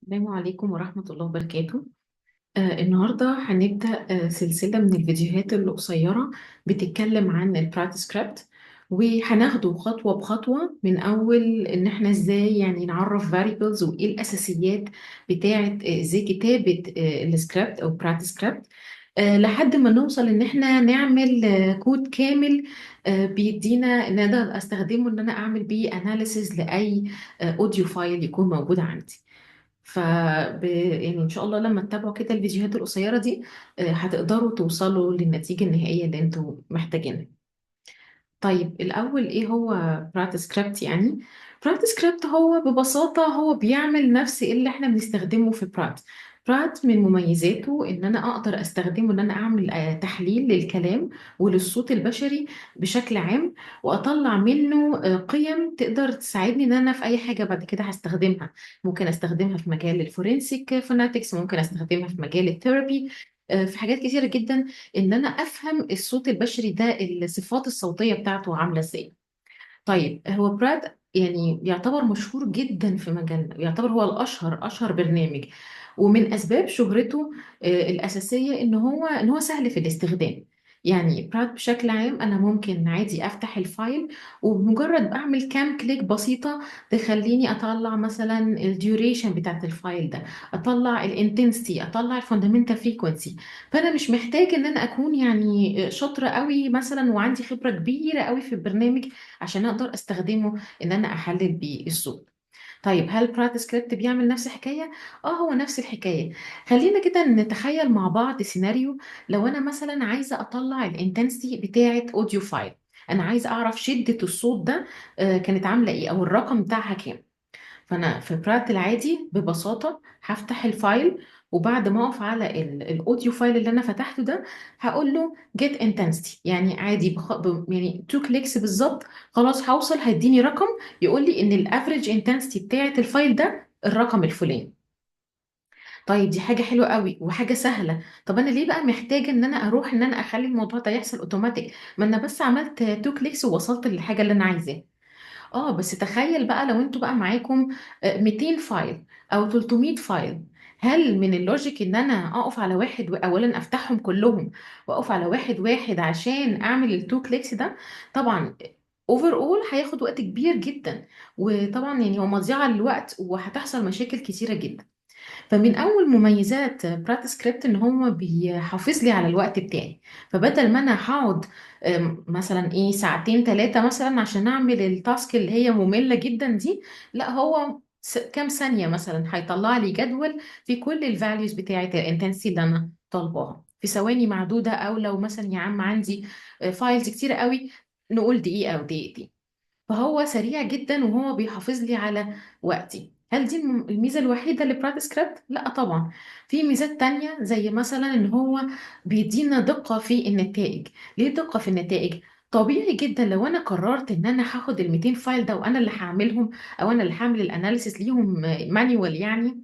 السلام عليكم ورحمة الله وبركاته. النهاردة هنبدأ سلسلة من الفيديوهات القصيرة بتتكلم عن البراكتس سكريبت، وهناخده خطوة بخطوة من أول إن إحنا إزاي يعني نعرف variables وإيه الأساسيات بتاعة إزاي كتابة السكريبت أو براكتس سكريبت، لحد ما نوصل إن إحنا نعمل كود كامل بيدينا نقدر أستخدمه إن أنا أعمل بيه أناليسيز لأي أوديو فايل يكون موجود عندي. يعني ان شاء الله لما تتابعوا كده الفيديوهات القصيرة دي هتقدروا توصلوا للنتيجة النهائية اللي انتوا محتاجينها. طيب الأول إيه هو براكتس سكريبت؟ يعني براكتس سكريبت هو ببساطة هو بيعمل نفس اللي احنا بنستخدمه في برات من مميزاته إن أنا أقدر أستخدمه إن أنا أعمل تحليل للكلام وللصوت البشري بشكل عام، وأطلع منه قيم تقدر تساعدني إن أنا في أي حاجة بعد كده هستخدمها. ممكن أستخدمها في مجال الفورنسيك فوناتكس، ممكن أستخدمها في مجال الثيرابي، في حاجات كتيرة جدا، ان انا افهم الصوت البشري ده الصفات الصوتيه بتاعته عامله ازاي. طيب هو براد يعني يعتبر مشهور جدا في مجالنا، يعتبر هو اشهر برنامج، ومن اسباب شهرته الاساسيه ان هو سهل في الاستخدام. يعني براد بشكل عام انا ممكن عادي افتح الفايل، وبمجرد بعمل كام كليك بسيطه تخليني اطلع مثلا الديوريشن بتاعت الفايل ده، اطلع الانتنسيتي، اطلع الفوندامنتال فريكونسي. فانا مش محتاج ان انا اكون يعني شاطره قوي مثلا وعندي خبره كبيره قوي في البرنامج عشان اقدر استخدمه ان انا احلل بيه الصوت. طيب هل برات سكريبت بيعمل نفس الحكايه؟ اه هو نفس الحكايه. خلينا كده نتخيل مع بعض سيناريو. لو انا مثلا عايزه اطلع الانتنسيتي بتاعه اوديو فايل، انا عايزه اعرف شده الصوت ده كانت عامله ايه او الرقم بتاعها كام. فانا في برات العادي ببساطه هفتح الفايل، وبعد ما اقف على الاوديو فايل اللي انا فتحته ده هقول له get intensity. يعني عادي يعني تو كليكس بالظبط خلاص هوصل هيديني رقم يقول لي ان الافريج انتنسيتي بتاعه الفايل ده الرقم الفلاني. طيب دي حاجه حلوه قوي وحاجه سهله. طب انا ليه بقى محتاجه ان انا اروح ان انا اخلي الموضوع ده يحصل اوتوماتيك؟ ما انا بس عملت تو كليكس ووصلت للحاجه اللي انا عايزاها. اه بس تخيل بقى لو انتوا بقى معاكم 200 فايل او 300 فايل، هل من اللوجيك ان انا اقف على واحد اولا افتحهم كلهم واقف على واحد واحد عشان اعمل التو كليكس ده؟ طبعا اوفر اول هياخد وقت كبير جدا، وطبعا يعني هو مضيعه للوقت وهتحصل مشاكل كتيره جدا. فمن اول مميزات برات سكريبت ان هو بيحافظ لي على الوقت بتاعي. فبدل ما انا هقعد مثلا ايه ساعتين ثلاثة مثلا عشان اعمل التاسك اللي هي مملة جدا دي، لا هو كام ثانية مثلا هيطلع لي جدول في كل الفاليوز بتاعة الانتنسي اللي انا طالباها في ثواني معدودة. او لو مثلا يا عم عندي فايلز كتيرة قوي، نقول دقيقة او دقيقتين. فهو سريع جدا وهو بيحافظ لي على وقتي. هل دي الميزة الوحيدة لبرات سكريبت؟ لا طبعا، في ميزات تانية زي مثلا ان هو بيدينا دقة في النتائج. ليه دقة في النتائج؟ طبيعي جدا لو انا قررت ان انا هاخد ال 200 فايل ده وانا اللي هعملهم، او انا اللي هعمل الاناليسيس ليهم مانيوال يعني،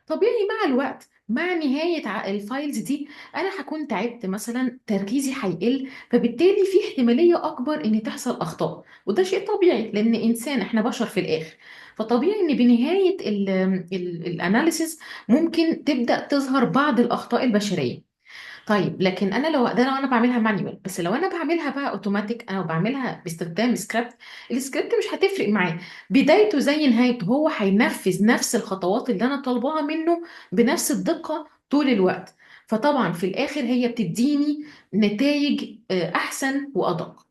طبيعي مع الوقت مع نهاية الفايلز دي أنا هكون تعبت مثلا، تركيزي هيقل، فبالتالي في احتمالية أكبر إن تحصل أخطاء، وده شيء طبيعي لأن إنسان إحنا بشر في الآخر. فطبيعي إن بنهاية الأناليسيس ممكن تبدأ تظهر بعض الأخطاء البشرية. طيب لكن انا لو انا بعملها مانيوال، بس لو انا بعملها بقى اوتوماتيك انا بعملها باستخدام سكريبت، السكريبت مش هتفرق معاه، بدايته زي نهايته هو هينفذ نفس الخطوات اللي انا طالباها منه بنفس الدقة طول الوقت. فطبعا في الاخر هي بتديني نتائج احسن وادق.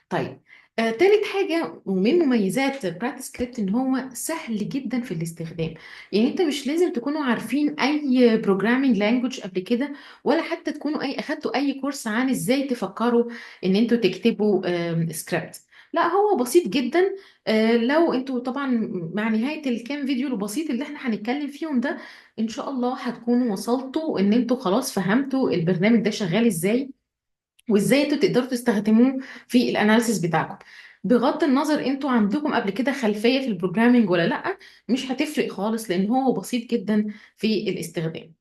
طيب تالت حاجة ومن مميزات برات سكريبت ان هو سهل جدا في الاستخدام. يعني انت مش لازم تكونوا عارفين اي بروجرامينج لانجوج قبل كده، ولا حتى تكونوا اخدتوا اي كورس عن ازاي تفكروا ان انتوا تكتبوا سكريبت. لا هو بسيط جدا. لو انتوا طبعا مع نهاية الكام فيديو البسيط اللي احنا هنتكلم فيهم ده، ان شاء الله هتكونوا وصلتوا ان انتوا خلاص فهمتوا البرنامج ده شغال ازاي، وازاي انتوا تقدروا تستخدموه في الاناليسيس بتاعكم. بغض النظر انتوا عندكم قبل كده خلفية في البروجرامينج ولا لا، مش هتفرق خالص لان هو بسيط جدا في الاستخدام.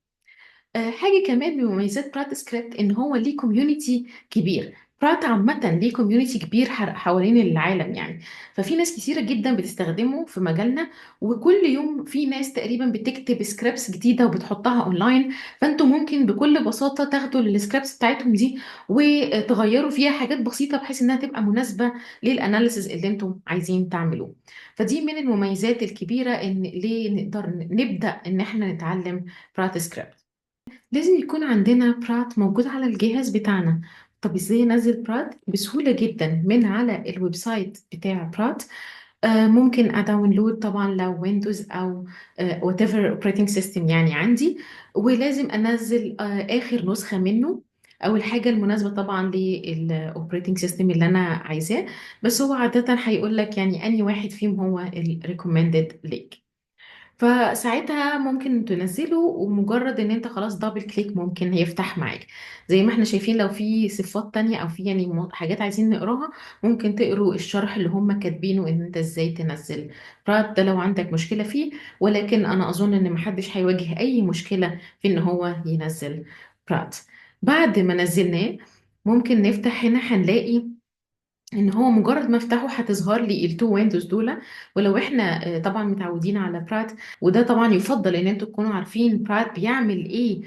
حاجة كمان من مميزات برات سكريبت ان هو ليه كوميونيتي كبير. برات عامة ليه كوميونيتي كبير حوالين العالم يعني. ففي ناس كتيرة جدا بتستخدمه في مجالنا، وكل يوم في ناس تقريبا بتكتب سكريبتس جديدة وبتحطها اونلاين. فانتوا ممكن بكل بساطة تاخدوا السكريبتس بتاعتهم دي وتغيروا فيها حاجات بسيطة بحيث انها تبقى مناسبة للاناليسز اللي انتم عايزين تعملوه. فدي من المميزات الكبيرة ان ليه نقدر نبدأ ان احنا نتعلم برات سكريبت. لازم يكون عندنا برات موجود على الجهاز بتاعنا. طب ازاي انزل برات؟ بسهولة جدا من على الويب سايت بتاع برات. ممكن اداونلود طبعا لو ويندوز او whatever operating system يعني عندي. ولازم انزل اخر نسخة منه. اول حاجة المناسبة طبعا للاوبريتنج سيستم اللي انا عايزاه. بس هو عادة هيقول لك يعني اني واحد فيهم هو الريكومندد ليك. فساعتها ممكن تنزله، ومجرد ان انت خلاص دبل كليك ممكن يفتح معاك. زي ما احنا شايفين لو في صفات تانية او في يعني حاجات عايزين نقراها، ممكن تقروا الشرح اللي هم كاتبينه ان انت ازاي تنزل براد ده لو عندك مشكلة فيه. ولكن انا اظن ان محدش هيواجه اي مشكلة في ان هو ينزل براد. بعد ما نزلناه ممكن نفتح هنا هنلاقي ان هو مجرد ما افتحه هتظهر لي التو ويندوز دول. ولو احنا طبعا متعودين على برات، وده طبعا يفضل ان انتوا تكونوا عارفين برات بيعمل ايه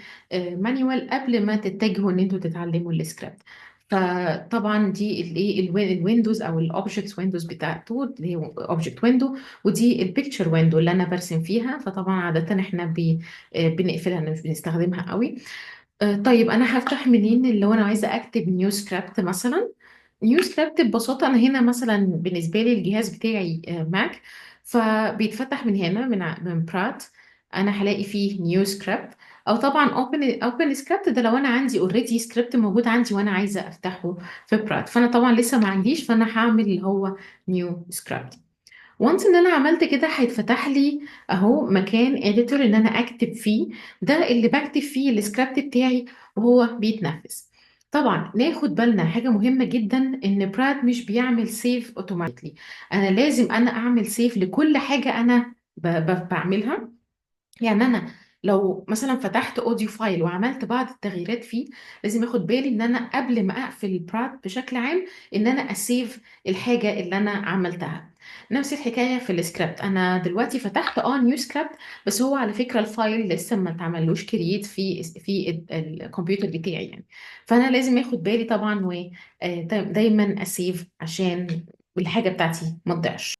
مانيوال قبل ما تتجهوا ان انتوا تتعلموا السكريبت. فطبعا دي الايه الويندوز او الاوبجكت ويندوز بتاعته اللي هي اوبجكت ويندو. ودي البيكتشر ويندو اللي انا برسم فيها. فطبعا عاده احنا بنقفلها مش بنستخدمها قوي. طيب انا هفتح منين اللي هو انا عايزه اكتب نيو سكريبت مثلا؟ نيو سكريبت ببساطه انا هنا مثلا بالنسبه لي الجهاز بتاعي ماك. فبيتفتح من هنا من برات. انا هلاقي فيه نيو سكريبت. او طبعا اوبن سكريبت ده لو انا عندي اوريدي سكريبت موجود عندي وانا عايزه افتحه في برات. فانا طبعا لسه ما عنديش، فانا هعمل اللي هو نيو سكريبت. وانس ان انا عملت كده هيتفتح لي اهو مكان اديتور ان انا اكتب فيه. ده اللي بكتب فيه السكريبت بتاعي وهو بيتنفذ. طبعا ناخد بالنا حاجة مهمة جدا، ان براد مش بيعمل سيف اوتوماتيكلي. انا لازم انا اعمل سيف لكل حاجة انا بعملها. يعني انا لو مثلا فتحت اوديو فايل وعملت بعض التغييرات فيه، لازم اخد بالي ان انا قبل ما اقفل البرات بشكل عام ان انا اسيف الحاجه اللي انا عملتها. نفس الحكايه في السكريبت. انا دلوقتي فتحت نيو سكريبت، بس هو على فكره الفايل لسه ما اتعملوش كرييت في الكمبيوتر بتاعي يعني. فانا لازم اخد بالي طبعا ودايما اسيف عشان الحاجه بتاعتي ما تضيعش.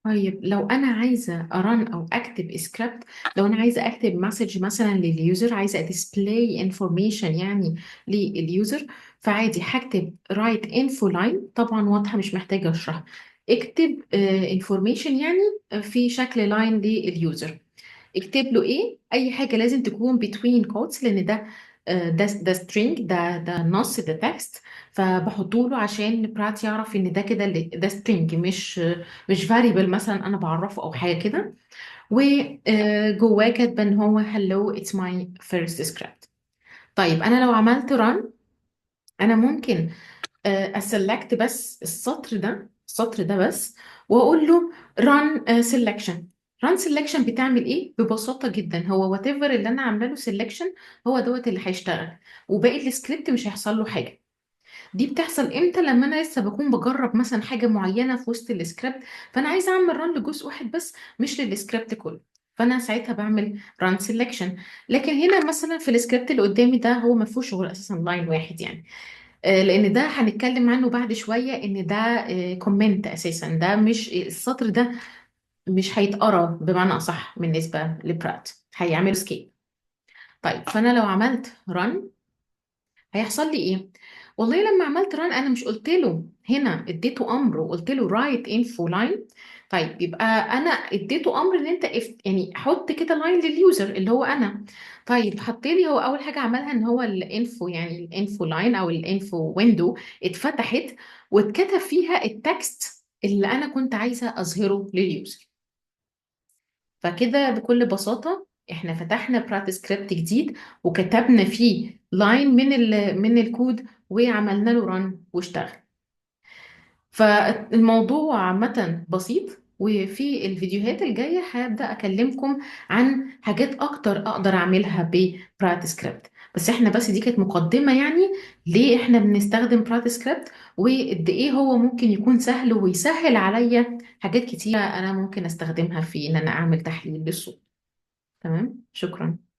طيب لو انا عايزه اران او اكتب سكريبت، لو انا عايزه اكتب مسج مثلا لليوزر، عايزه ديسبلاي انفورميشن يعني لليوزر، فعادي هكتب رايت انفو لاين. طبعا واضحه مش محتاجه اشرح. اكتب انفورميشن يعني في شكل لاين لليوزر. اكتب له ايه؟ اي حاجه لازم تكون between quotes، لان ده string، ده نص، ده تكست. فبحطه له عشان برات يعرف ان ده كده ده string، مش variable مثلا انا بعرفه او حاجه كده. وجواه كاتبه ان هو hello it's my first script. طيب انا لو عملت run، انا ممكن اسلكت بس السطر ده بس، واقول له run selection. run selection بتعمل ايه؟ ببساطة جدا هو whatever اللي انا عامله له selection هو دوت اللي هيشتغل، وباقي السكريبت مش هيحصل له حاجة. دي بتحصل امتى؟ لما انا لسه بكون بجرب مثلا حاجة معينة في وسط السكريبت، فانا عايزة اعمل run لجزء واحد بس مش للسكريبت كله. فانا ساعتها بعمل run selection. لكن هنا مثلا في السكريبت اللي قدامي ده هو ما فيهوش غير اساسا لاين واحد يعني. لان ده هنتكلم عنه بعد شوية ان ده كومنت اساسا، ده مش السطر ده مش هيتقرا بمعنى اصح بالنسبة لبرات، هيعمل سكيب. طيب فانا لو عملت run هيحصل لي ايه؟ والله لما عملت run انا مش قلت له هنا، اديته امر وقلت له write info line. طيب يبقى انا اديته امر ان انت يعني حط كده لاين لليوزر اللي هو انا. طيب حط لي هو اول حاجه عملها ان هو الانفو، يعني الانفو لاين او الانفو ويندو اتفتحت واتكتب فيها التكست اللي انا كنت عايزه اظهره لليوزر. فكده بكل بساطة احنا فتحنا برات سكريبت جديد وكتبنا فيه لاين من الكود وعملنا له ران واشتغل. فالموضوع عامة بسيط. وفي الفيديوهات الجاية هبدأ أكلمكم عن حاجات أكتر أقدر أعملها ببرايت سكريبت. بس إحنا بس دي كانت مقدمة يعني ليه إحنا بنستخدم برايت سكريبت، وقد إيه هو ممكن يكون سهل ويسهل عليا حاجات كتيرة أنا ممكن أستخدمها في إن أنا أعمل تحليل للصوت. تمام، شكرا.